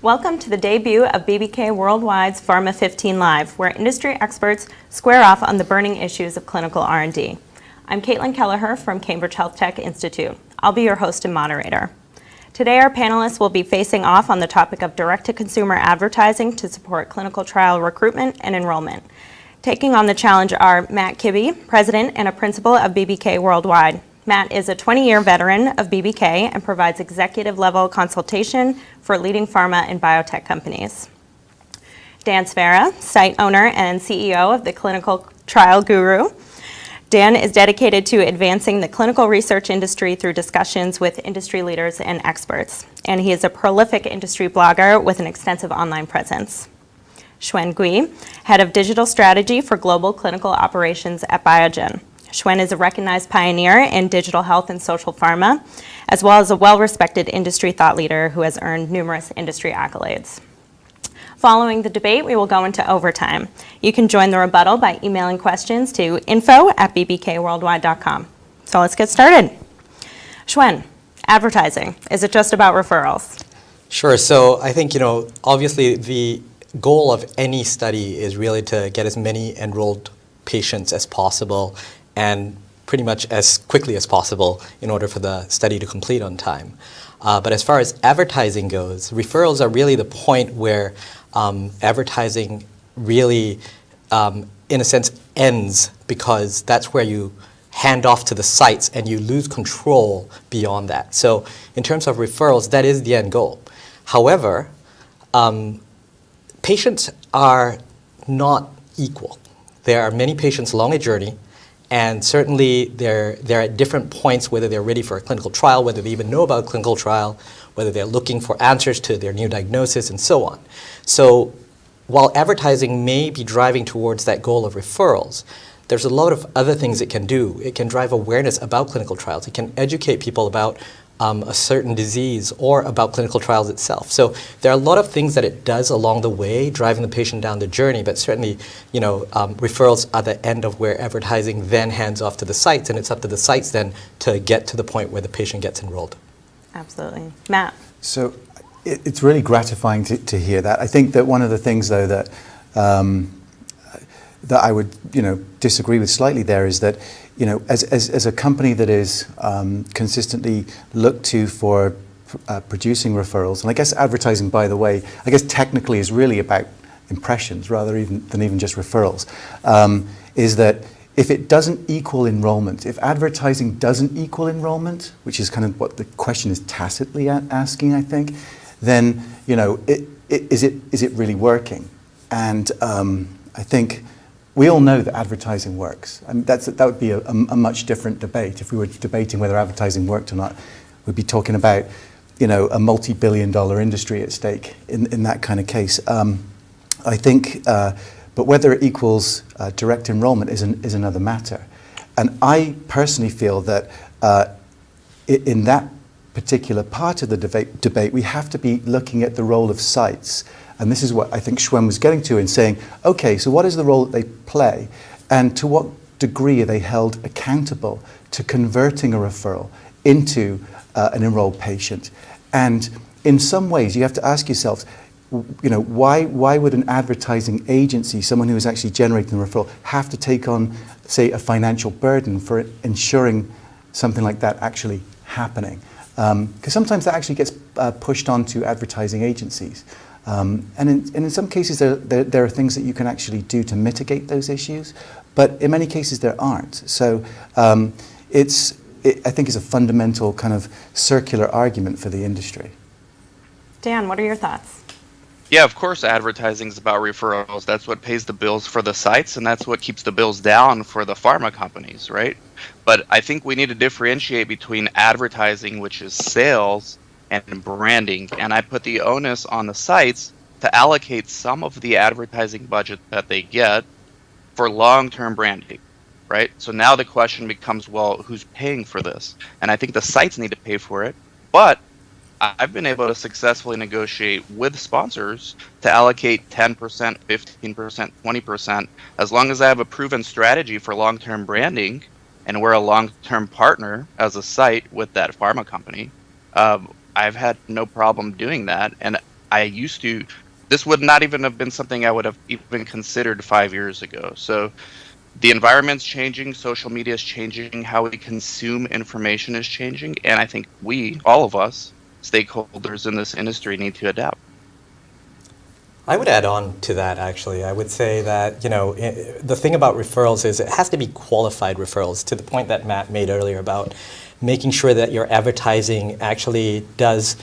Welcome to the debut of BBK Worldwide's Pharma 15 Live, where industry experts square off on the burning issues of clinical R&D. I'm Caitlin Kelleher from Cambridge Health Tech Institute. I'll be your host and moderator. Today our panelists will be facing off on the topic of direct-to-consumer advertising to support clinical trial recruitment and enrollment. Taking on the challenge are Matt Kibbe, President and a Principal of BBK Worldwide. Matt is a 20-year veteran of BBK and provides executive-level consultation for leading pharma and biotech companies. Dan Sfera, site owner and CEO of the Clinical Trial Guru. Dan is dedicated to advancing the clinical research industry through discussions with industry leaders and experts. And he is a prolific industry blogger with an extensive online presence. Xuan Gui, Head of Digital Strategy for Global Clinical Operations at Biogen. Xuan is a recognized pioneer in digital health and social pharma, as well as a well-respected industry thought leader who has earned numerous industry accolades. Following the debate, we will go into overtime. You can join the rebuttal by emailing questions to info@bbkworldwide.com. So let's get started. Xuan, advertising, is it just about referrals? Sure. So I think, obviously the goal of any study is really to get as many enrolled patients as possible and pretty much as quickly as possible in order for the study to complete on time. But as far as advertising goes, referrals are really the point where advertising really, in a sense, ends, because that's where you hand off to the sites and you lose control beyond that. So in terms of referrals, that is the end goal. However, patients are not equal. There are many patients along a journey, and certainly they're at different points, whether they're ready for a clinical trial, whether they even know about a clinical trial, whether they're looking for answers to their new diagnosis, and so on. So while advertising may be driving towards that goal of referrals, there's a lot of other things it can do. It can drive awareness about clinical trials. It can educate people about a certain disease or about clinical trials itself. So there are a lot of things that it does along the way, driving the patient down the journey, but certainly, referrals are the end of where advertising then hands off to the sites, and it's up to the sites then to get to the point where the patient gets enrolled. Absolutely. Matt? So it's really gratifying to hear that. I think that one of the things, though, that I would, disagree with slightly there is that, as a company that is consistently looked to for producing referrals, and I guess advertising, by the way, I guess technically is really about impressions rather than even just referrals, is that if it doesn't equal enrollment, if advertising doesn't equal enrollment, which is kind of what the question is tacitly asking, I think, then, is it really working? And I think we all know that advertising works. I mean, that would be a much different debate. If we were debating whether advertising worked or not, we'd be talking about, a multi-billion-dollar industry at stake in that kind of case. I think, but whether it equals direct enrollment is another matter. And I personally feel that in that particular part of the debate, we have to be looking at the role of sites. And this is what I think Xuan was getting to in saying, okay, so what is the role that they play? And to what degree are they held accountable to converting a referral into an enrolled patient? And in some ways, you have to ask yourselves, why would an advertising agency, someone who is actually generating the referral, have to take on, say, a financial burden for ensuring something like that actually happening? Because sometimes that actually gets pushed onto advertising agencies. And in some cases, there are things that you can actually do to mitigate those issues, but in many cases there aren't. So I think it's a fundamental kind of circular argument for the industry. Dan, what are your thoughts? Yeah, of course advertising is about referrals. That's what pays the bills for the sites, and that's what keeps the bills down for the pharma companies, right? But I think we need to differentiate between advertising, which is sales, and branding, and I put the onus on the sites to allocate some of the advertising budget that they get for long-term branding, right? So now the question becomes, well, who's paying for this? And I think the sites need to pay for it, but I've been able to successfully negotiate with sponsors to allocate 10%, 15%, 20%, as long as I have a proven strategy for long-term branding and we're a long-term partner as a site with that pharma company. I've had no problem doing that, and this would not even have been something I would have even considered 5 years ago. So the environment's changing, social media is changing, how we consume information is changing, and I think all of us, stakeholders in this industry, need to adapt. I would add on to that, actually. I would say that, the thing about referrals is it has to be qualified referrals, to the point that Matt made earlier about making sure that your advertising actually does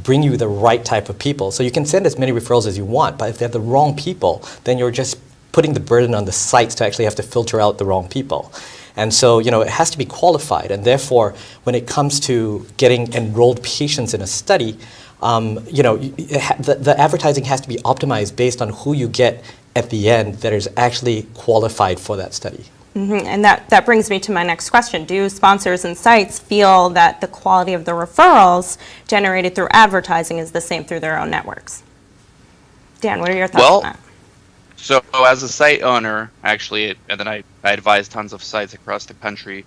bring you the right type of people. So you can send as many referrals as you want, but if they're the wrong people, then you're just putting the burden on the sites to actually have to filter out the wrong people. And so, it has to be qualified, and therefore, when it comes to getting enrolled patients in a study, the advertising has to be optimized based on who you get at the end that is actually qualified for that study. Mm-hmm. And that brings me to my next question. Do sponsors and sites feel that the quality of the referrals generated through advertising is the same through their own networks? Dan, what are your thoughts on that? So as a site owner, actually, and then I advise tons of sites across the country,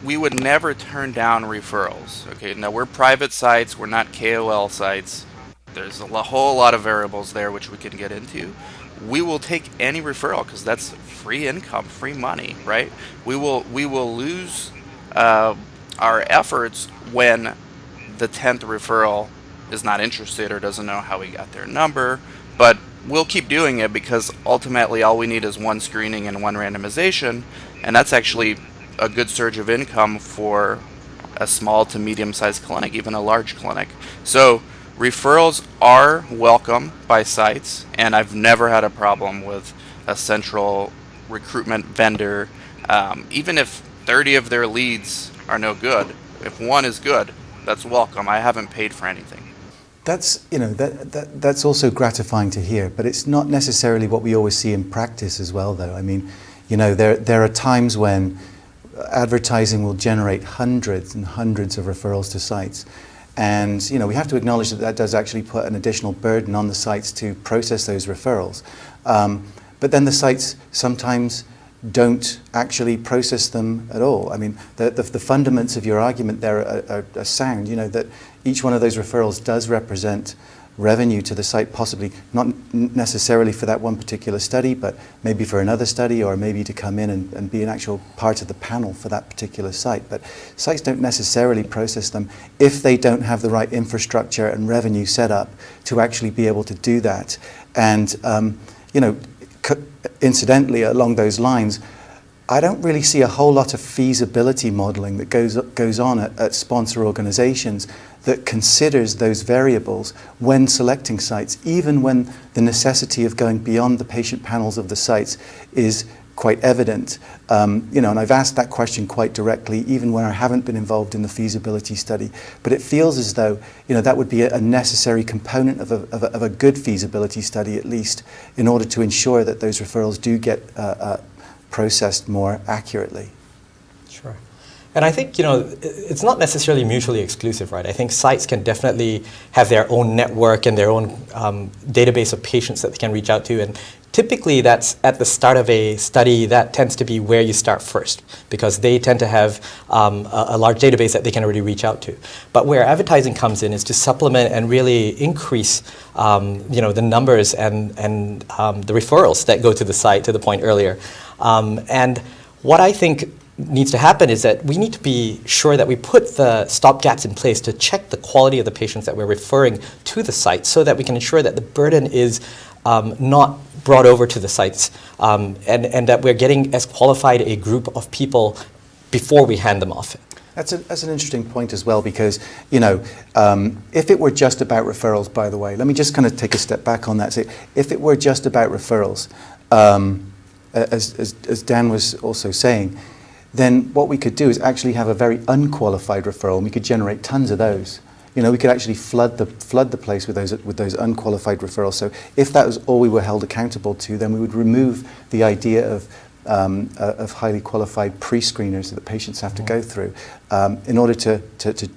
we would never turn down referrals. Okay, now we're private sites, we're not KOL sites. There's a whole lot of variables there which we can get into. We will take any referral because that's free income, free money, right? We will lose our efforts when the 10th referral is not interested or doesn't know how we got their number, but we'll keep doing it because ultimately all we need is one screening and one randomization, and that's actually a good surge of income for a small to medium-sized clinic, even a large clinic. So referrals are welcome by sites, and I've never had a problem with a central recruitment vendor. Even if 30 of their leads are no good, if one is good, that's welcome. I haven't paid for anything. That's, that's also gratifying to hear, but it's not necessarily what we always see in practice as well, though. I mean, there are times when advertising will generate hundreds and hundreds of referrals to sites. And we have to acknowledge that does actually put an additional burden on the sites to process those referrals. But then the sites sometimes don't actually process them at all. I mean, the fundaments of your argument there are sound, that each one of those referrals does represent revenue to the site, possibly not necessarily for that one particular study, but maybe for another study, or maybe to come in and be an actual part of the panel for that particular site. But sites don't necessarily process them if they don't have the right infrastructure and revenue set up to actually be able to do that. And incidentally, along those lines, I don't really see a whole lot of feasibility modeling that goes on at sponsor organizations that considers those variables when selecting sites, even when the necessity of going beyond the patient panels of the sites is quite evident. And I've asked that question quite directly, even when I haven't been involved in the feasibility study. But it feels as though, that would be a necessary component of a good feasibility study, at least, in order to ensure that those referrals do get processed more accurately. Sure. And I think, it's not necessarily mutually exclusive, right? I think sites can definitely have their own network and their own database of patients that they can reach out to. And typically that's at the start of a study, that tends to be where you start first, because they tend to have a large database that they can already reach out to. But where advertising comes in is to supplement and really increase the numbers and the referrals that go to the site, to the point earlier. And what I think needs to happen is that we need to be sure that we put the stopgaps in place to check the quality of the patients that we're referring to the site, so that we can ensure that the burden is not brought over to the sites, and that we're getting as qualified a group of people before we hand them off. That's an interesting point as well, because, if it were just about referrals, by the way, let me just kind of take a step back on that. Say, if it were just about referrals, as Dan was also saying, then what we could do is actually have a very unqualified referral, and we could generate tons of those. We could actually flood the place with those unqualified referrals. So if that was all we were held accountable to, then we would remove the idea of highly qualified pre-screeners that patients have to go through in order to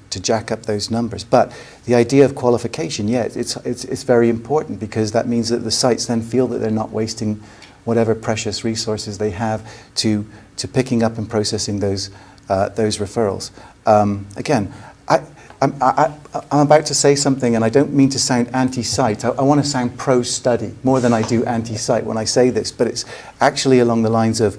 jack up those numbers. But the idea of qualification, it's very important, because that means that the sites then feel that they're not wasting whatever precious resources they have to picking up and processing those referrals. Again, I'm about to say something, and I don't mean to sound anti-site. I want to sound pro-study more than I do anti-site when I say this, but it's actually along the lines of,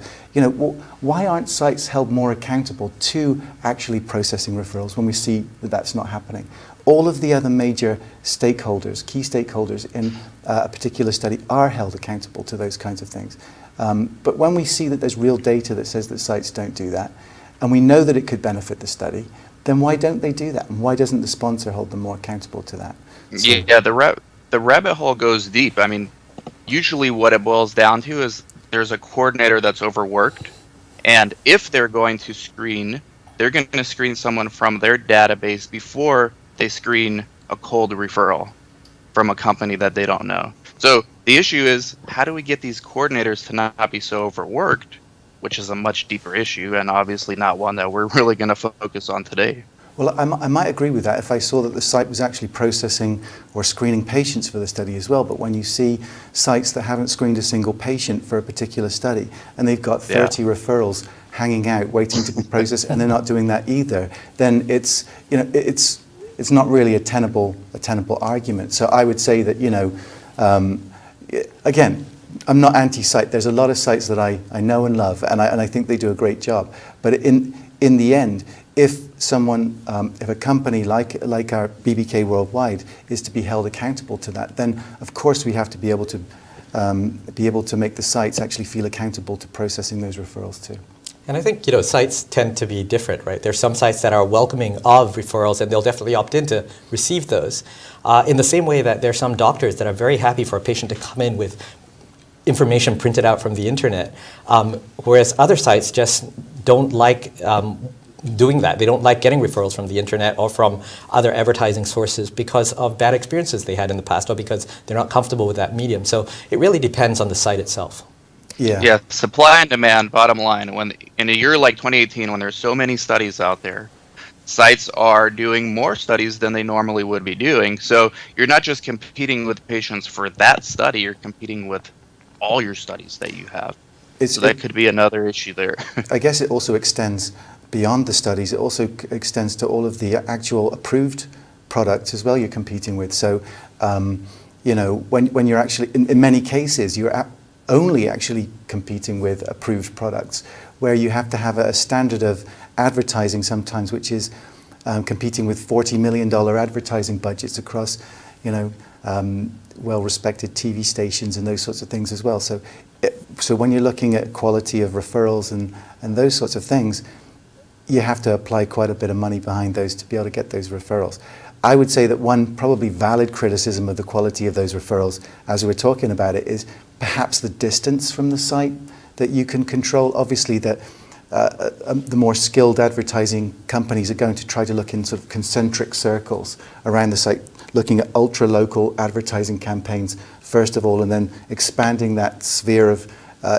why aren't sites held more accountable to actually processing referrals when we see that that's not happening? All of the other major stakeholders, key stakeholders in a particular study are held accountable to those kinds of things. But when we see that there's real data that says that sites don't do that, and we know that it could benefit the study, then why don't they do that? And why doesn't the sponsor hold them more accountable to that? So, Yeah, the rabbit hole goes deep. I mean, usually what it boils down to is there's a coordinator that's overworked, and if they're going to screen, they're going to screen someone from their database before they screen a cold referral from a company that they don't know. So the issue is, how do we get these coordinators to not be so overworked, which is a much deeper issue and obviously not one that we're really going to focus on today. Well, I might agree with that if I saw that the site was actually processing or screening patients for the study as well. But when you see sites that haven't screened a single patient for a particular study and they've got 30 referrals hanging out waiting to be processed and they're not doing that either, then it's not really a tenable argument. So I would say that, again, I'm not anti-site. There's a lot of sites that I know and love, and I think they do a great job. But in the end, if a company like our BBK Worldwide is to be held accountable to that, then of course we have to be able to make the sites actually feel accountable to processing those referrals too. And I think, sites tend to be different, right? There's some sites that are welcoming of referrals, and they'll definitely opt in to receive those. In the same way that there's some doctors that are very happy for a patient to come in with information printed out from the internet, whereas other sites just don't like doing that. They don't like getting referrals from the internet or from other advertising sources because of bad experiences they had in the past or because they're not comfortable with that medium. So it really depends on the site itself. Yeah, supply and demand, bottom line. When in a year like 2018, when there's so many studies out there, sites are doing more studies than they normally would be doing. So you're not just competing with patients for that study, you're competing with all your studies that you have. So that could be another issue there. I guess it also extends beyond the studies. It also extends to all of the actual approved products as well you're competing with. So, when you're actually, in many cases, you're only actually competing with approved products, where you have to have a standard of advertising sometimes, which is competing with $40 million advertising budgets across, well-respected TV stations and those sorts of things as well. So when you're looking at quality of referrals and those sorts of things, you have to apply quite a bit of money behind those to be able to get those referrals. I would say that one probably valid criticism of the quality of those referrals, as we were talking about it, is perhaps the distance from the site that you can control. Obviously, that the more skilled advertising companies are going to try to look in sort of concentric circles around the site, looking at ultra-local advertising campaigns first of all, and then expanding that sphere of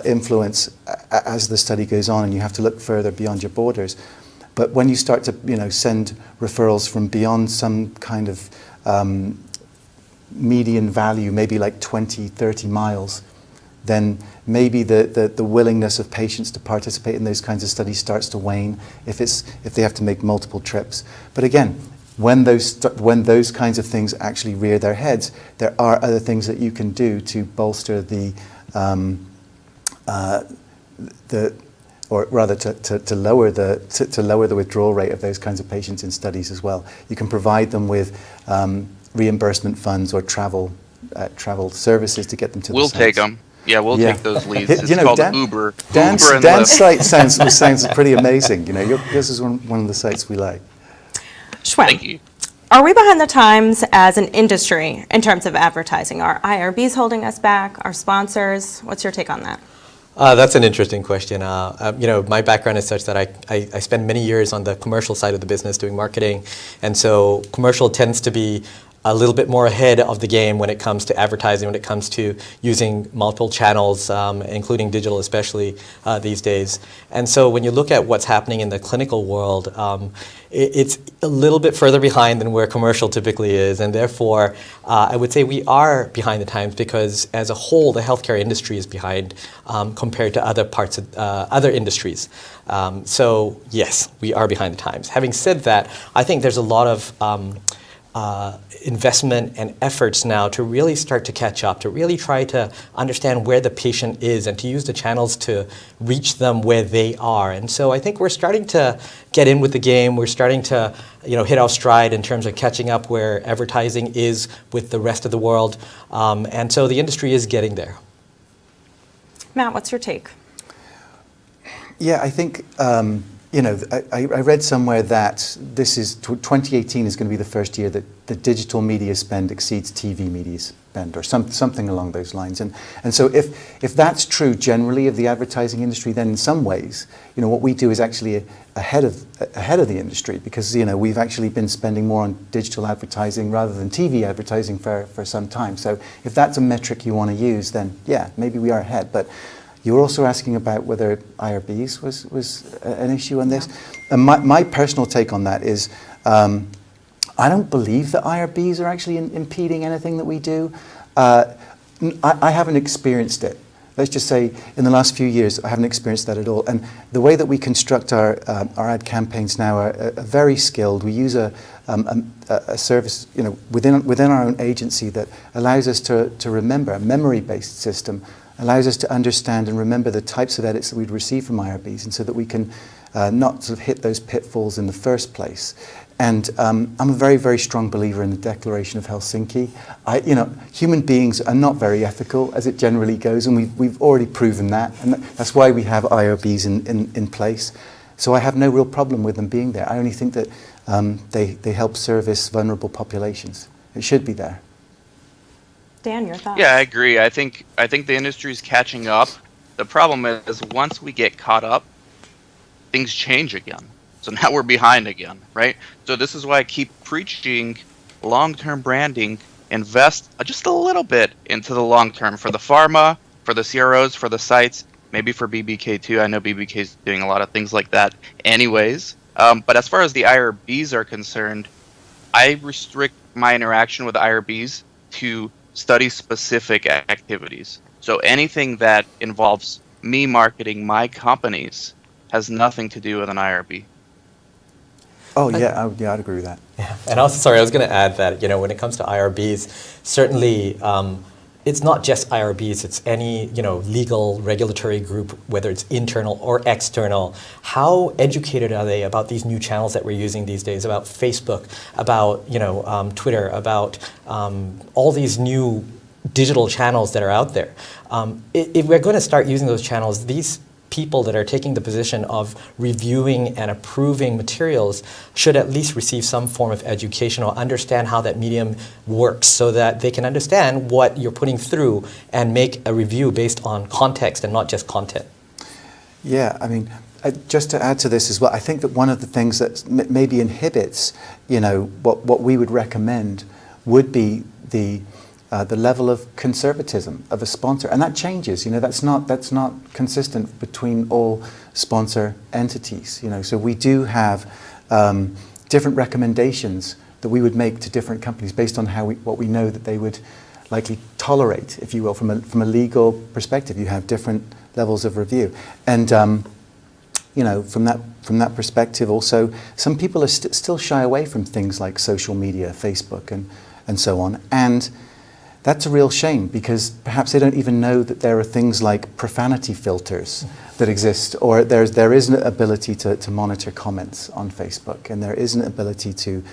influence as the study goes on, and you have to look further beyond your borders. But when you start to send referrals from beyond some kind of median value, maybe like 20, 30 miles, then maybe the willingness of patients to participate in those kinds of studies starts to wane if they have to make multiple trips. But again, when those kinds of things actually rear their heads, there are other things that you can do to bolster or rather to lower the withdrawal rate of those kinds of patients in studies as well. You can provide them with reimbursement funds or travel services to get them to the sites. We'll take them. Yeah, we'll take those leads. It's called Uber. Dan's Uber and Lyft. site sounds pretty amazing. This is one of the sites we like. Shwem, Thank you. are we behind the times as an industry in terms of advertising? Are IRBs holding us back? Are sponsors? What's your take on that? That's an interesting question. My background is such that I spent many years on the commercial side of the business doing marketing, and so commercial tends to be a little bit more ahead of the game when it comes to advertising, when it comes to using multiple channels, including digital especially these days. And so when you look at what's happening in the clinical world, it's a little bit further behind than where commercial typically is, and therefore I would say we are behind the times because as a whole the healthcare industry is behind compared to other parts of other industries. So yes, we are behind the times. Having said that, I think there's a lot of investment and efforts now to really start to catch up, to really try to understand where the patient is and to use the channels to reach them where they are. And so I think we're starting to get in with the game. We're starting to hit our stride in terms of catching up where advertising is with the rest of the world. And so the industry is getting there. Matt, what's your take? Yeah, I think, I read somewhere that 2018 is going to be the first year that the digital media spend exceeds TV media spend, or something along those lines. And so if that's true generally of the advertising industry, then in some ways, what we do is actually ahead of the industry, because we've actually been spending more on digital advertising rather than TV advertising for some time. So if that's a metric you want to use, then yeah, maybe we are ahead. But you were also asking about whether IRBs was an issue on this. And my personal take on that is I don't believe that IRBs are actually impeding anything that we do. I haven't experienced it. Let's just say in the last few years, I haven't experienced that at all. And the way that we construct our ad campaigns now are very skilled. We use a service within our own agency that allows us to remember, a memory-based system, allows us to understand and remember the types of edits that we'd receive from IRBs, and so that we can not sort of hit those pitfalls in the first place. And I'm a very, very strong believer in the Declaration of Helsinki. Human beings are not very ethical, as it generally goes, and we've already proven that, and that's why we have IRBs in place. So I have no real problem with them being there. I only think that they help service vulnerable populations. It should be there. Dan, your thoughts? Yeah, I agree. I think the industry's catching up. The problem is once we get caught up, things change again. So now we're behind again, right? So this is why I keep preaching long-term branding. Invest just a little bit into the long term for the pharma, for the CROs, for the sites, maybe for BBK too. I know BBK is doing a lot of things like that anyways. But as far as the IRBs are concerned, I restrict my interaction with IRBs to study specific activities. So anything that involves me marketing my companies has nothing to do with an IRB. Oh yeah, I'd agree with that. Yeah, and also, I was going to add that when it comes to IRBs, certainly it's not just IRBs, it's any legal regulatory group, whether it's internal or external. How educated are they about these new channels that we're using these days, about Facebook, about Twitter, about all these new digital channels that are out there? If we're going to start using those channels, these people that are taking the position of reviewing and approving materials should at least receive some form of education or understand how that medium works, so that they can understand what you're putting through and make a review based on context and not just content. Yeah, I mean, just to add to this as well, I think that one of the things that maybe inhibits, what we would recommend would be the level of conservatism of a sponsor, and that changes. That's not consistent between all sponsor entities. So we do have different recommendations that we would make to different companies based on what we know that they would likely tolerate, if you will, from a legal perspective. You have different levels of review, and from that perspective, also some people are still shy away from things like social media, Facebook, and so on, and that's a real shame, because perhaps they don't even know that there are things like profanity filters that exist, or there is an ability to monitor comments on Facebook, and there is an ability to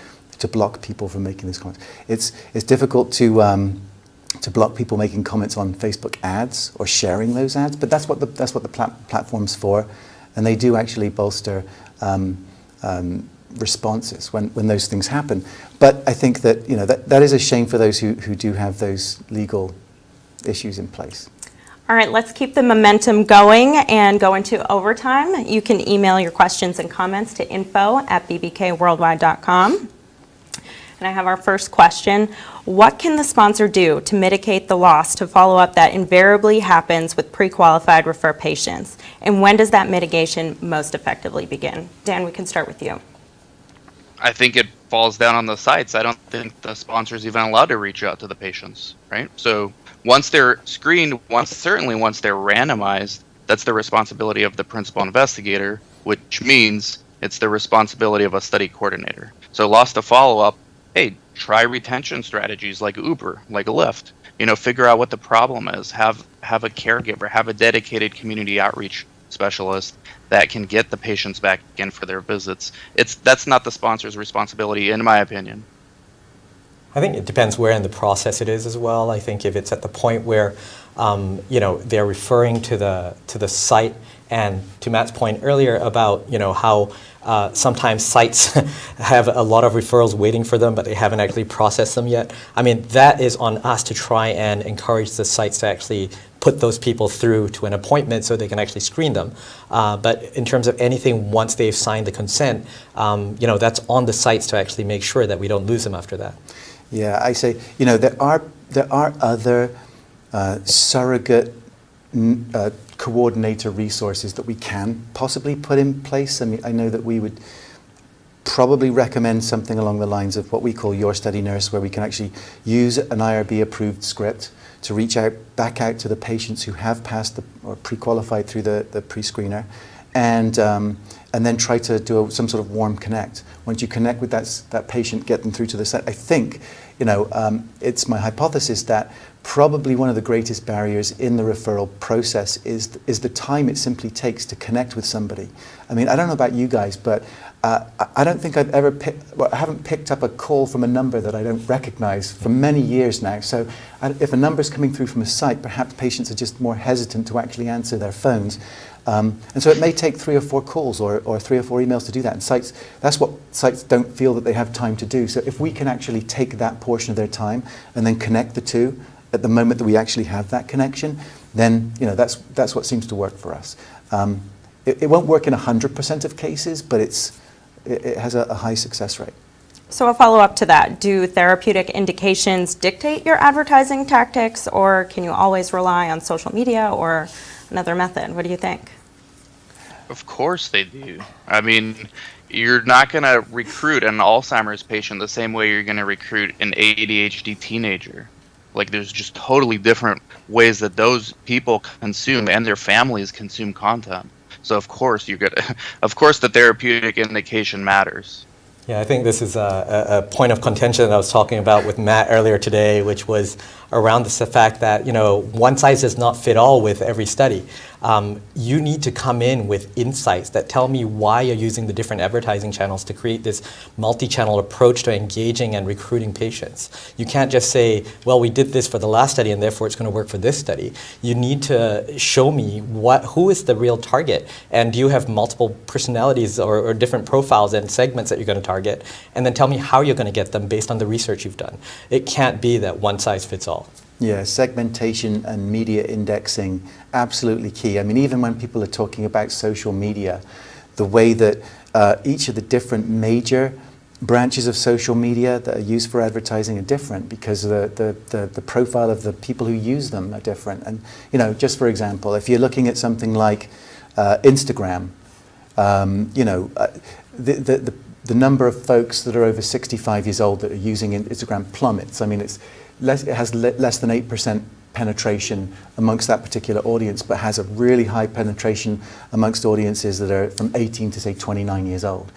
block people from making these comments. It's difficult to block people making comments on Facebook ads or sharing those ads, but that's what the platform's for, and they do actually bolster responses when those things happen. But I think that that is a shame for those who do have those legal issues in place. All right, let's keep the momentum going and go into overtime. You can email your questions and comments to info@bbkworldwide.com. And I have our first question. What can the sponsor do to mitigate the loss to follow-up that invariably happens with pre-qualified refer patients? And when does that mitigation most effectively begin? Dan, we can start with you. I think it falls down on the sites. I don't think the sponsor's even allowed to reach out to the patients, right? So once they're screened, certainly once they're randomized, that's the responsibility of the principal investigator, which means it's the responsibility of a study coordinator. So lost to follow-up, hey, try retention strategies like Uber, like Lyft. Figure out what the problem is. Have a caregiver, have a dedicated community outreach specialist that can get the patients back in for their visits. That's not the sponsor's responsibility, in my opinion. I think it depends where in the process it is as well. I think if it's at the point where they're referring to the site, and to Matt's point earlier about how sometimes sites have a lot of referrals waiting for them, but they haven't actually processed them yet. I mean, that is on us to try and encourage the sites to actually put those people through to an appointment so they can actually screen them. But in terms of anything once they've signed the consent, that's on the sites to actually make sure that we don't lose them after that. Yeah, I say, there are other surrogate coordinator resources that we can possibly put in place. I mean, I know that we would probably recommend something along the lines of what we call Your Study Nurse, where we can actually use an IRB-approved script to reach back out to the patients who have passed or pre-qualified through the pre-screener, and then try to do some sort of warm connect. Once you connect with that patient, get them through to the site. I think, it's my hypothesis that probably one of the greatest barriers in the referral process is the time it simply takes to connect with somebody. I mean, I don't know about you guys, but I don't think I've ever I haven't picked up a call from a number that I don't recognize for many years now. So if a number's coming through from a site, perhaps patients are just more hesitant to actually answer their phones. And so it may take 3 or 4 calls or 3 or 4 emails to do that. And that's what sites don't feel that they have time to do. So if we can actually take that portion of their time and then connect the two at the moment that we actually have that connection, then that's what seems to work for us. It won't work in 100% of cases, but it has a high success rate. So a follow-up to that, do therapeutic indications dictate your advertising tactics, or can you always rely on social media or another method? What do you think? Of course they do. I mean, you're not going to recruit an Alzheimer's patient the same way you're going to recruit an ADHD teenager. Like, there's just totally different ways that those people consume and their families consume content. So of course the therapeutic indication matters. Yeah, I think this is a point of contention that I was talking about with Matt earlier today, which was around the fact that, one size does not fit all with every study. You need to come in with insights that tell me why you're using the different advertising channels to create this multi-channel approach to engaging and recruiting patients. You can't just say, well, we did this for the last study and therefore it's going to work for this study. You need to show me who is the real target, and do you have multiple personalities or different profiles and segments that you're going to target, and then tell me how you're going to get them based on the research you've done. It can't be that one size fits all. Yeah, segmentation and media indexing, absolutely key. I mean, even when people are talking about social media, the way that each of the different major branches of social media that are used for advertising are different because the profile of the people who use them are different. And, just for example, if you're looking at something like Instagram, the number of folks that are over 65 years old that are using Instagram plummets. I mean, it has less than 8% penetration amongst that particular audience, but has a really high penetration amongst audiences that are from 18 to say 29 years old.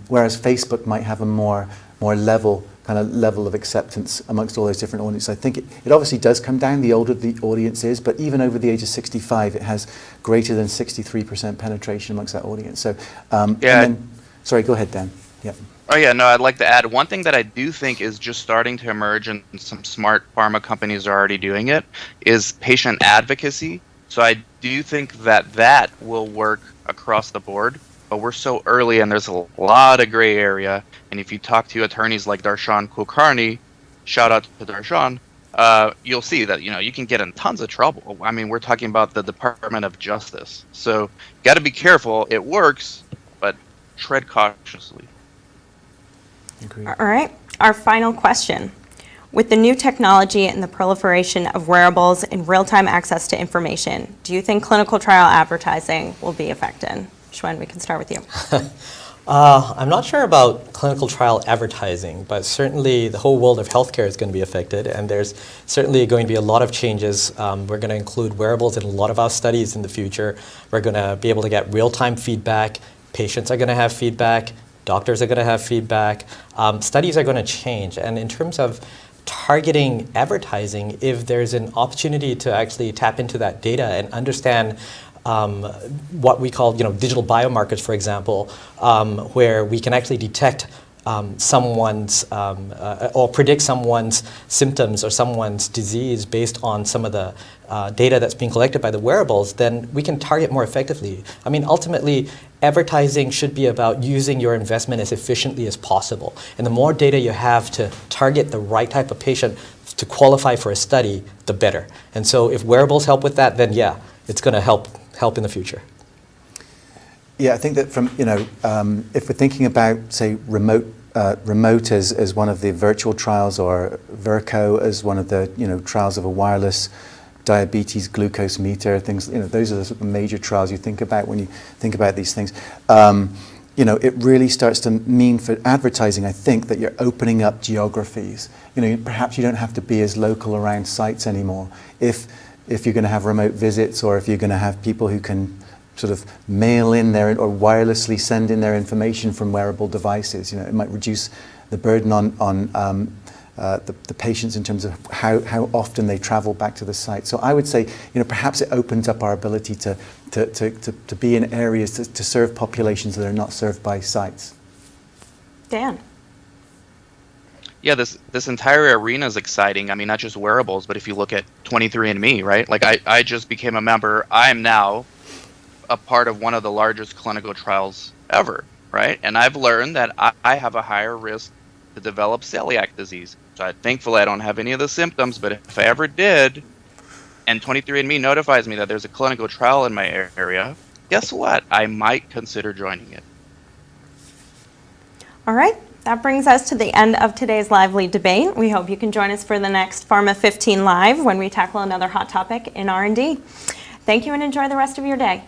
Whereas Facebook might have a more level of acceptance amongst all those different audiences. I think it obviously does come down the older the audience is, but even over the age of 65, it has greater than 63% penetration amongst that audience. So, sorry, go ahead, Dan. Yeah. Oh yeah, no, I'd like to add one thing that I do think is just starting to emerge, and some smart pharma companies are already doing it, is patient advocacy. So I do think that will work across the board, but we're so early and there's a lot of gray area. And if you talk to attorneys like Darshan Kulkarni, shout out to Darshan, you'll see that you can get in tons of trouble. I mean, we're talking about the Department of Justice, so got to be careful. It works, but tread cautiously. Agreed. All right. our final question. With the new technology and the proliferation of wearables and real-time access to information, do you think clinical trial advertising will be affected? Shwen, we can start with you. I'm not sure about clinical trial advertising, but certainly the whole world of healthcare is going to be affected, and there's certainly going to be a lot of changes. We're going to include wearables in a lot of our studies in the future. We're going to be able to get real-time feedback. Patients are going to have feedback. Doctors are going to have feedback. Studies are going to change, and in terms of targeting advertising, if there's an opportunity to actually tap into that data and understand what we call, digital biomarkers, for example, where we can actually detect someone's or predict someone's symptoms or someone's disease based on some of the data that's being collected by the wearables, then we can target more effectively. I mean, ultimately, advertising should be about using your investment as efficiently as possible. And the more data you have to target the right type of patient to qualify for a study, the better. And so if wearables help with that, then yeah, it's going to help in the future. Yeah, I think that from, if we're thinking about, say, remote as one of the virtual trials, or Virco as one of the, trials of a wireless diabetes glucose meter, things, those are the sort of major trials you think about when you think about these things. It really starts to mean for advertising, I think, that you're opening up geographies. Perhaps you don't have to be as local around sites anymore. If you're going to have remote visits, or if you're going to have people who can sort of mail in their or wirelessly send in their information from wearable devices, it might reduce the burden on the patients in terms of how often they travel back to the site. So I would say, perhaps it opens up our ability to be in areas to serve populations that are not served by sites. Dan. Yeah, this entire arena is exciting. I mean, not just wearables, but if you look at 23andMe, right? Like I just became a member. I am now a part of one of the largest clinical trials ever, right? And I've learned that I have a higher risk to develop celiac disease. So thankfully I don't have any of the symptoms, but if I ever did, and 23andMe notifies me that there's a clinical trial in my area, guess what? I might consider joining it. All right. That brings us to the end of today's lively debate. We hope you can join us for the next Pharma 15 Live when we tackle another hot topic in R&D. Thank you and enjoy the rest of your day.